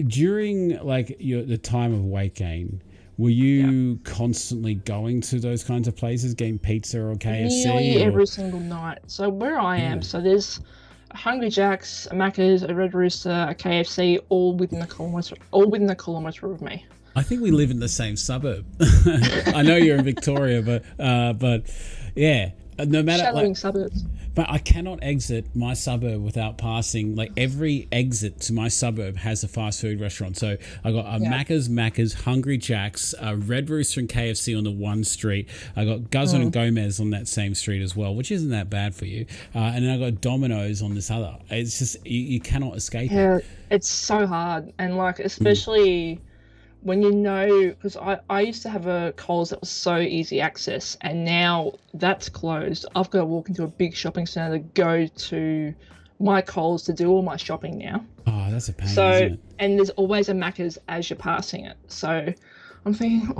during like the time of weight gain, were you constantly going to those kinds of places, getting pizza or KFC? Nearly every single night. So where I am, so there's a Hungry Jack's, a Macca's, a Red Rooster, a KFC, all within a kilometre of me. I think we live in the same suburb. I know you're in Victoria, but yeah. No matter shadowing suburbs. But I cannot exit my suburb without passing, like every exit to my suburb has a fast food restaurant. So I got Macca's, Hungry Jack's, Red Rooster and KFC on the one street. I got Guzman and Gomez on that same street as well, which isn't that bad for you. And then I got Domino's on this other. It's just, you cannot escape it. It's so hard. And like, especially when you know, because I used to have a Coles that was so easy access, and now that's closed. I've got to walk into a big shopping centre to go to my Coles to do all my shopping now. Oh, that's a pain, isn't it? And there's always a Macca's as you're passing it. So I'm thinking,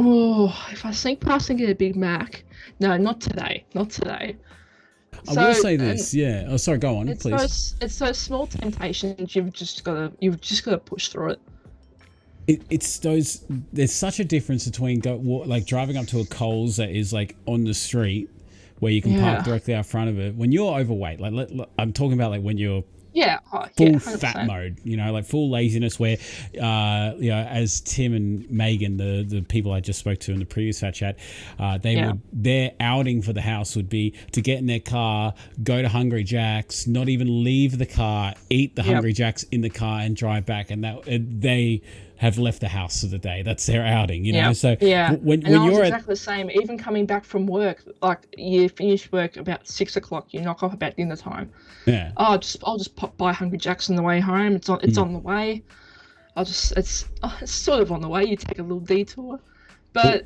if I sneak past and get a Big Mac, no, not today. I will say this, Oh, sorry, go on, please. It's those small temptations. You've just got to push through it. It's those. There's such a difference between driving up to a Coles that is like on the street where you can park directly out front of it. When you're overweight, I'm talking about like when you're full fat mode, like full laziness, where as Tim and Megan, the people I just spoke to in the previous Fat Chat, their outing for the house would be to get in their car, go to Hungry Jack's, not even leave the car, eat the Hungry Jack's in the car and drive back, and that they have left the house for the day. That's their outing, So when you're exactly the same, even coming back from work, like you finish work about 6 o'clock, you knock off about dinner time. Yeah. I'll just pop by Hungry Jack's on the way home. It's on the way. It's sort of on the way. You take a little detour, but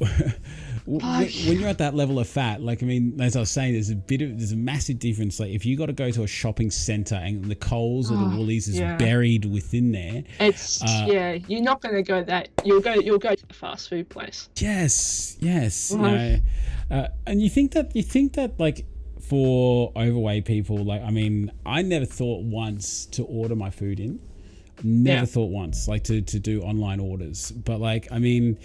when you're at that level of fat, like, I mean, as I was saying, there's a massive difference. Like if you got to go to a shopping centre and the Coles or the Woolies is buried within there, it's you're not going to go that. You'll go to the fast food place. Yes. And you think that like for overweight people, like, I mean, I never thought once to order my food in. Never thought once, like to do online orders, but like, I mean,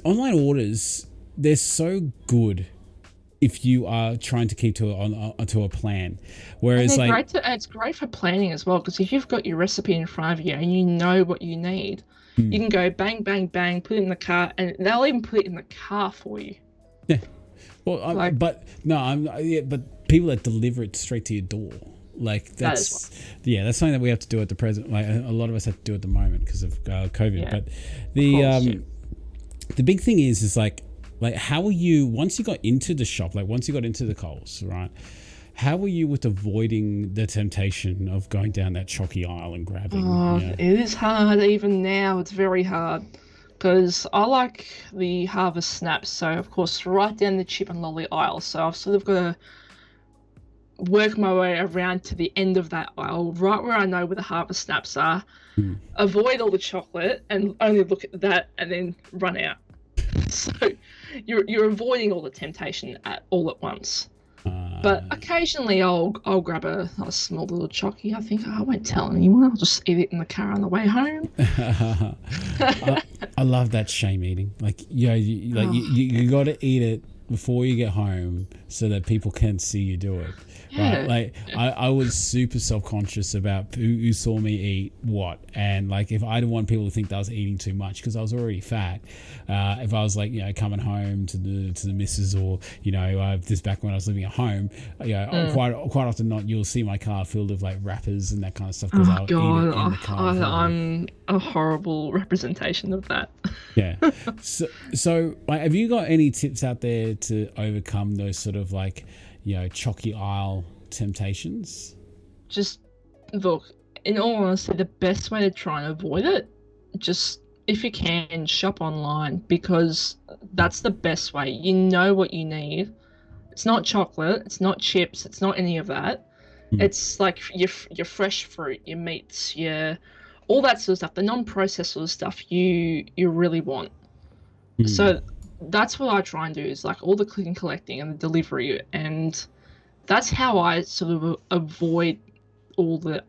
online orders, they're so good if you are trying to keep to a plan. Whereas it's great for planning as well, because if you've got your recipe in front of you and you know what you need, you can go bang, bang, bang, put it in the car, and they'll even put it in the car for you. Yeah. Well, Like, but no, but people that deliver it straight to your door, like that is that's something that we have to do at the present. Like a lot of us have to do at the moment because of COVID. Yeah, But course, the big thing is like how are you once you got into the shop, like once you got into the Coles, right? How were you with avoiding the temptation of going down that chalky aisle and grabbing? it is hard even now. It's very hard because I like the Harvest Snaps. So of course, right down the chip and lolly aisle. So I've sort of got to work my way around to the end of that aisle, right where I know where the Harvest Snaps are. Avoid all the chocolate and only look at that, and then run out. So you're avoiding all the temptation all at once. But occasionally I'll grab a small little chocky. I think I won't tell anyone. I'll just eat it in the car on the way home. I love that shame eating. Like you got to eat it before you get home so that people can see you do it. Yeah. Right? Like I was super self-conscious about who saw me eat what, and like if I didn't want people to think that I was eating too much because I was already fat. If I was like coming home to the missus, or this back when I was living at home, quite often not, you'll see my car filled with like wrappers and that kind of stuff because I'll eat it in the car. I'm a horrible representation of that. Yeah. So like, have you got any tips out there to overcome those sort of like chalky aisle temptations? Just look, in all honesty, the best way to try and avoid it, just if you can, shop online, because that's the best way. You know what you need. It's not chocolate, it's not chips, it's not any of that. It's like your fresh fruit, your meats, all that sort of stuff, the non-processed sort of stuff you really want. So that's what I try and do, is like all the click and collecting and the delivery, and that's how I sort of avoid all the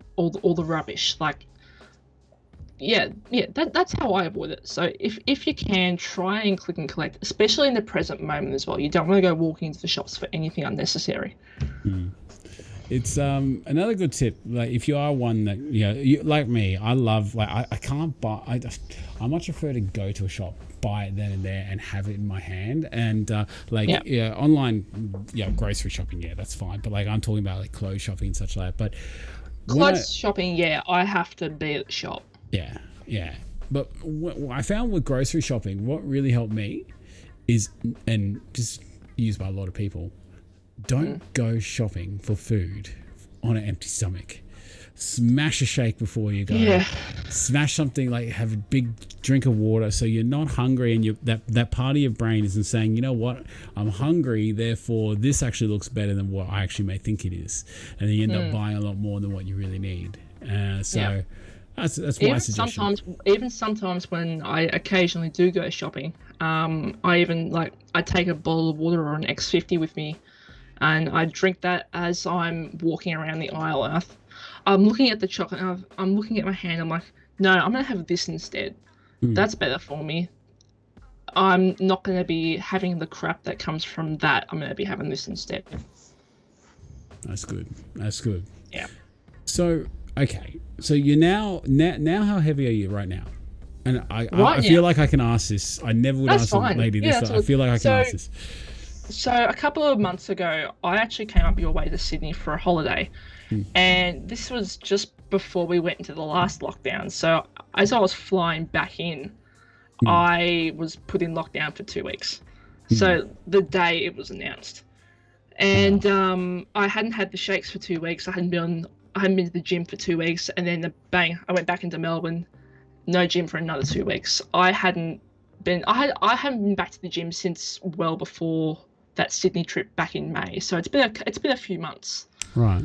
rubbish. Like, that's how I avoid it. So if you can, try and click and collect, especially in the present moment as well. You don't want to go walking into the shops for anything unnecessary. It's another good tip. Like if you are one that you, like me, I love, like I can't buy. I much prefer to go to a shop, buy it then and there, and have it in my hand. And online, grocery shopping, that's fine. But like I'm talking about like clothes shopping and such like that. But clothes shopping, I have to be at the shop. Yeah. But what I found with grocery shopping, what really helped me is, and just used by a lot of people, don't go shopping for food on an empty stomach. Smash a shake before you go. Yeah. Smash something, like have a big drink of water so you're not hungry, and that part of your brain isn't saying, you know what, I'm hungry, therefore this actually looks better than what I actually may think it is. And then you end up buying a lot more than what you really need. That's my suggestion. Even sometimes when I occasionally do go shopping, I take a bottle of water or an X50 with me, and I drink that as I'm walking around the aisle. And I'm looking at the chocolate, and I'm looking at my hand. I'm like, no, I'm going to have this instead. That's better for me. I'm not going to be having the crap that comes from that. I'm going to be having this instead. That's good. Yeah. So, okay. So you're now how heavy are you right now? And I feel like I can ask this. I never would ask a lady this. I feel like I can ask this. So a couple of months ago, I actually came up your way to Sydney for a holiday. And this was just before we went into the last lockdown. So as I was flying back in, I was put in lockdown for 2 weeks. So the day it was announced. And I hadn't had the shakes for 2 weeks. I hadn't been to the gym for 2 weeks, and then bang, I went back into Melbourne. No gym for another 2 weeks. I hadn't been back to the gym since well before that Sydney trip back in May. So it's been a few months. Right.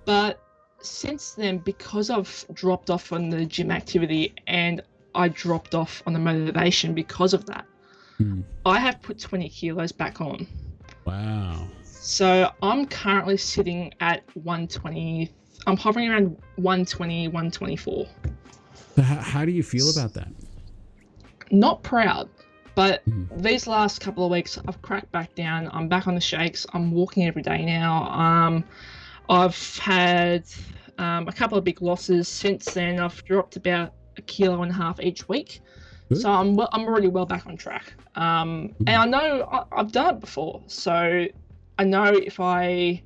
But since then, because I've dropped off on the gym activity and I dropped off on the motivation because of that, I have put 20 kilos back on. Wow. So I'm currently sitting at 120. I'm hovering around 120, 124. So how do you feel about that? Not proud, but these last couple of weeks I've cracked back down. I'm back on the shakes. I'm walking every day now. I've had a couple of big losses since then. I've dropped about 1.5 kilos each week. Good. So I'm already well back on track. And I know I've done it before, so I know if I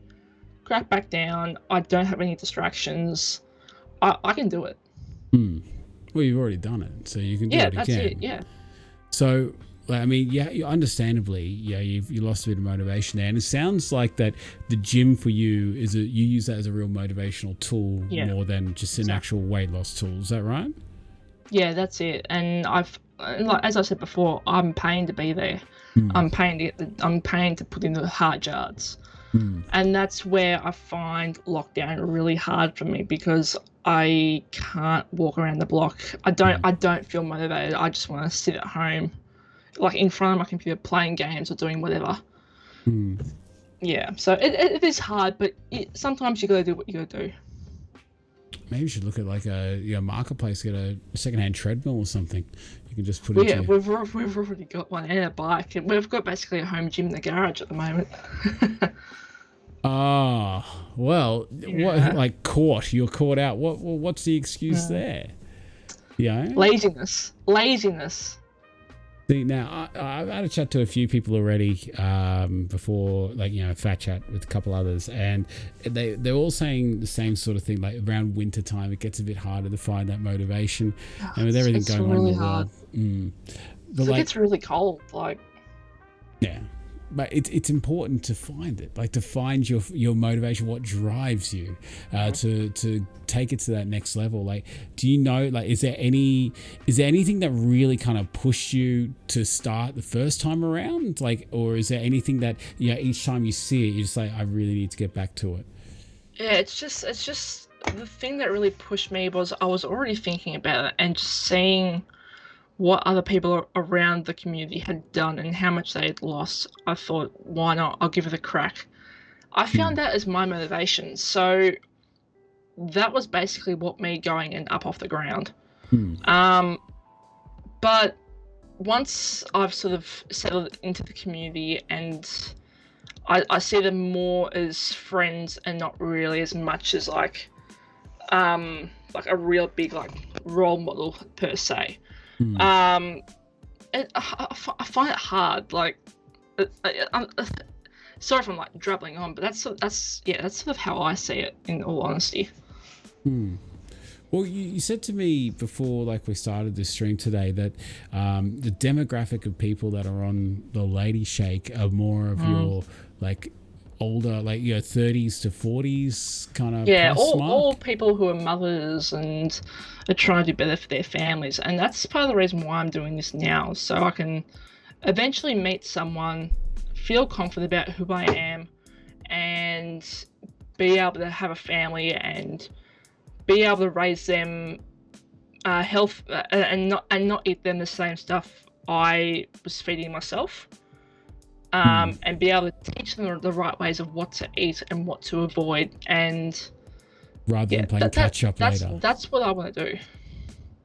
crack back down, I don't have any distractions, I can do it. Well, you've already done it, so you can do it again. Yeah, that's it. Yeah. So, I mean, yeah, understandably, yeah, you lost a bit of motivation there, and it sounds like that the gym for you you use that as a real motivational tool more than just an actual weight loss tool. Is that right? Yeah, that's it. And like as I said before, I'm paying to be there. I'm paying to put in the hard yards. And that's where I find lockdown really hard for me, because I can't walk around the block. I don't feel motivated. I just want to sit at home, like in front of my computer, playing games or doing whatever. Yeah, so it is hard, but sometimes you gotta do what you gotta do. Maybe you should look at like a marketplace, get a secondhand treadmill or something. You can just put Well, it. yeah, we've already got one and a bike, and we've got basically a home gym in the garage at the moment. Well, what, like you're caught out. What's the excuse there? Yeah, laziness. See, now I've had a chat to a few people already before, like, Fat Chat with a couple others, and they're all saying the same sort of thing. Like around winter time, it gets a bit harder to find that motivation, and with everything going on in the world, but it gets really cold. Like, yeah. But it's important to find it, like to find your motivation, what drives you to take it to that next level. Like, do you know, like, is there anything that really kind of pushed you to start the first time around? Like, or is there anything that, each time you see it, you're just like, I really need to get back to it? Yeah, it's just the thing that really pushed me was I was already thinking about it and just seeing what other people around the community had done and how much they had lost. I thought, why not? I'll give it a crack. I found that as my motivation. So that was basically what me going and up off the ground. But once I've sort of settled into the community and I see them more as friends and not really as much as like a real big like role model per se. I find it hard. Like, I'm sorry if I'm like drabbling on, but that's sort of how I see it, in all honesty. Well, you said to me before, like we started this stream today, that the demographic of people that are on the Lady Shake are more of your like older, like 30s to 40s kind of. Yeah, all people who are mothers and are trying to do better for their families, and that's part of the reason why I'm doing this now, so I can eventually meet someone, feel confident about who I am, and be able to have a family and be able to raise them health and not eat them the same stuff I was feeding myself. And be able to teach them the right ways of what to eat and what to avoid, and rather than playing catch up later. That's what I want to do.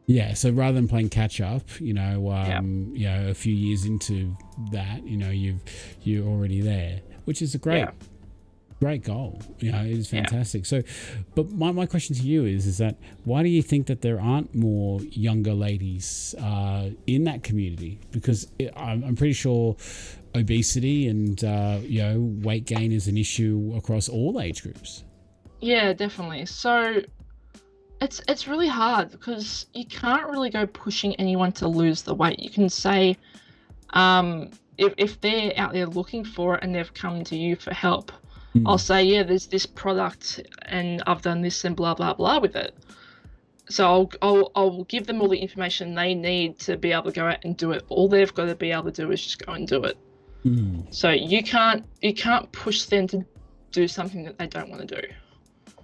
Yeah, so rather than playing catch up, a few years into that, you're already there, which is a great goal. It is fantastic. So, but my question to you is that why do you think that there aren't more younger ladies in that community? Because I'm pretty sure obesity and weight gain is an issue across all age groups. Yeah, definitely. So it's really hard because you can't really go pushing anyone to lose the weight. You can say if they're out there looking for it and they've come to you for help, I'll say, there's this product and I've done this and blah blah blah with it. So I'll give them all the information they need to be able to go out and do it. All they've got to be able to do is just go and do it. So you can't push them to do something that they don't want to do.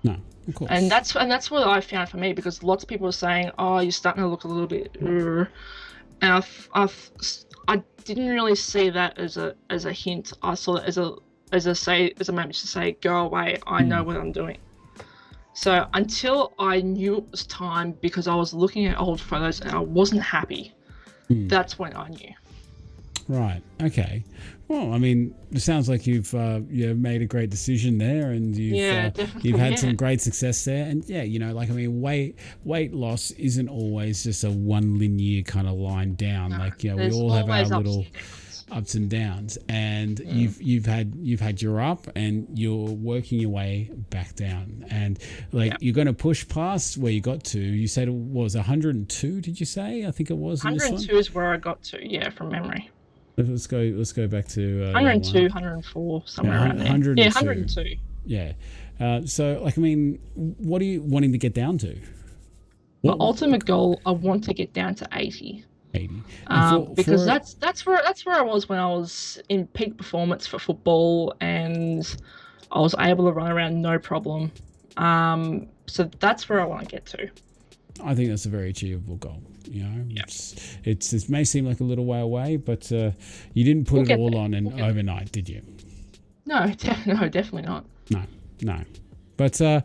No, of course. And that's what I found for me, because lots of people are saying, "Oh, you're starting to look a little bit," and I didn't really see that as a hint. I saw it as a moment to say, "Go away. I know what I'm doing." So until I knew it was time, because I was looking at old photos and I wasn't happy, that's when I knew. Right. Okay. Well, I mean, it sounds like you've made a great decision there, and you've had some great success there. And yeah, like I mean, weight loss isn't always just a one linear kind of line down. No, like we all have our little ups and downs, and you've had your up, and you're working your way back down, and you're going to push past where you got to. You said it was 102. Did you say? I think it was 102 is where I got to. Yeah, from memory. Let's go back to 102, 104, somewhere around there. 102. Yeah, 102. Yeah. So, like, I mean, what are you wanting to get down to? My ultimate goal, I want to get down to 80. 80. Because that's where I was when I was in peak performance for football, and I was able to run around no problem. So that's where I want to get to. I think that's a very achievable goal. It may seem like a little way away, but you didn't put it all on overnight, did you? No, definitely not. No. But so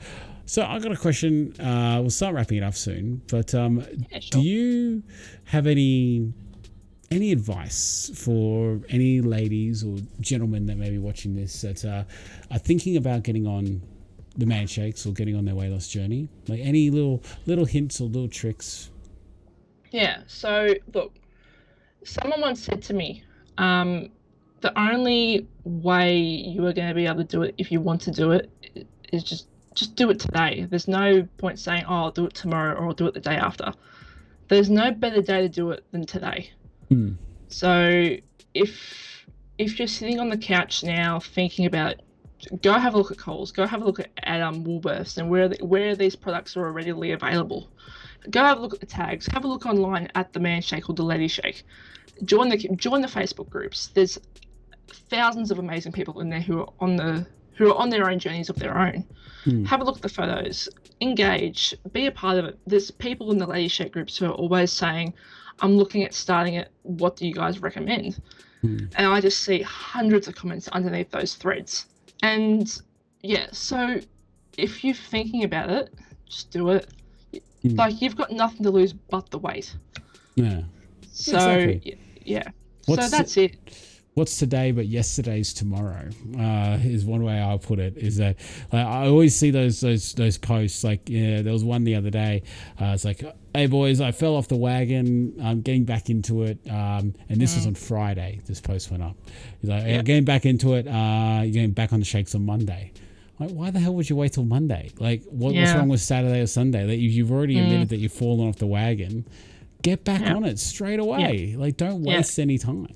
I got a question. We'll start wrapping it up soon. But Sure. Do you have any advice for any ladies or gentlemen that may be watching this that are thinking about getting on the man shakes or getting on their weight loss journey? Like any little hints or little tricks? Yeah. So look, someone once said to me, the only way you are going to be able to do it if you want to do it is just do it today. There's no point saying, oh, I'll do it tomorrow or I'll do it the day after. There's no better day to do it than today. So if you're sitting on the couch now thinking about it, go have a look at Coles, go have a look at Woolworths and where these products are readily available. Go have a look at the tags, have a look online at the Man Shake or the Lady Shake. Join the Facebook groups. There's thousands of amazing people in there who are on their own journeys of their own. Have a look at the photos, engage, be a part of it. There's people in the Lady Shake groups who are always saying, I'm looking at starting it, what do you guys recommend? And I just see hundreds of comments underneath those threads. And yeah, so if you're thinking about it, just do it. Like, you've got nothing to lose but the weight. Yeah. So exactly. Yeah. So that's it. What's today but yesterday's tomorrow is one way I'll put it. Is that I always see those posts, like there was one the other day. It's like, hey boys, I fell off the wagon. I'm getting back into it. And this was on Friday. This post went up. He's like, getting back into it. You're getting back on the shakes on Monday. Like, why the hell would you wait till Monday? Like, what's wrong with Saturday or Sunday? Like, you've already admitted that you've fallen off the wagon. Get back on it straight away. Like, don't waste any time.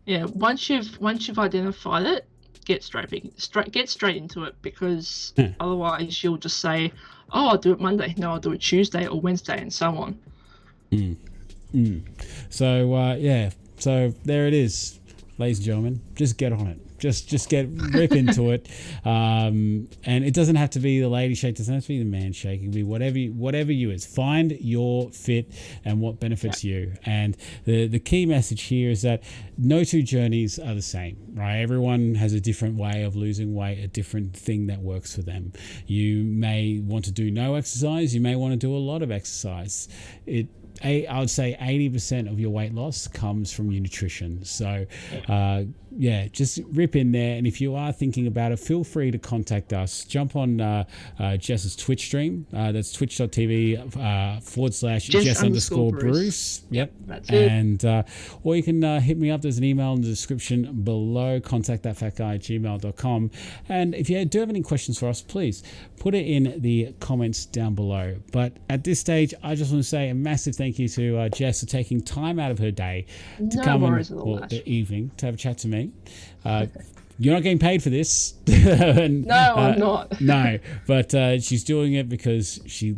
Yeah, once you've identified it, get straight into it, because otherwise you'll just say, "Oh, I'll do it Monday." No, I'll do it Tuesday or Wednesday, and so on. So so there it is, ladies and gentlemen. Just get on it. Just rip into it, and it doesn't have to be the lady shake. It doesn't have to be the man shake. It can be whatever you is. Find your fit and what benefits you. And the key message here is that no two journeys are the same, right? Everyone has a different way of losing weight, a different thing that works for them. You may want to do no exercise. You may want to do a lot of exercise. I would say 80% of your weight loss comes from your nutrition. So, just rip in there. And if you are thinking about it, feel free to contact us. Jump on Jess's Twitch stream. That's twitch.tv /Jess_Bruce. Yep. That's it. And, or you can hit me up. There's an email in the description below. Contact thatfatguy@gmail.com. And if you do have any questions for us, please put it in the comments down below. But at this stage, I just want to say a massive thank you to Jess for taking time out of her day to come in, or the evening, to have a chat to me. You're not getting paid for this. No, I'm not. No, but she's doing it because she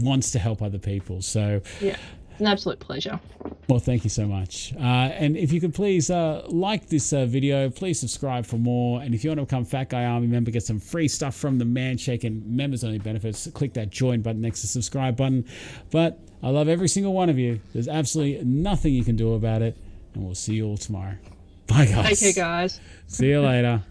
wants to help other people. So yeah, it's an absolute pleasure. Well, thank you so much. And if you could please like this video, please subscribe for more. And if you want to become Fat Guy Army member, get some free stuff from the Man Shake and members only benefits, click that join button next to subscribe button. But I love every single one of you. There's absolutely nothing you can do about it. And we'll see you all tomorrow. Bye, guys. Take care, guys. See you later.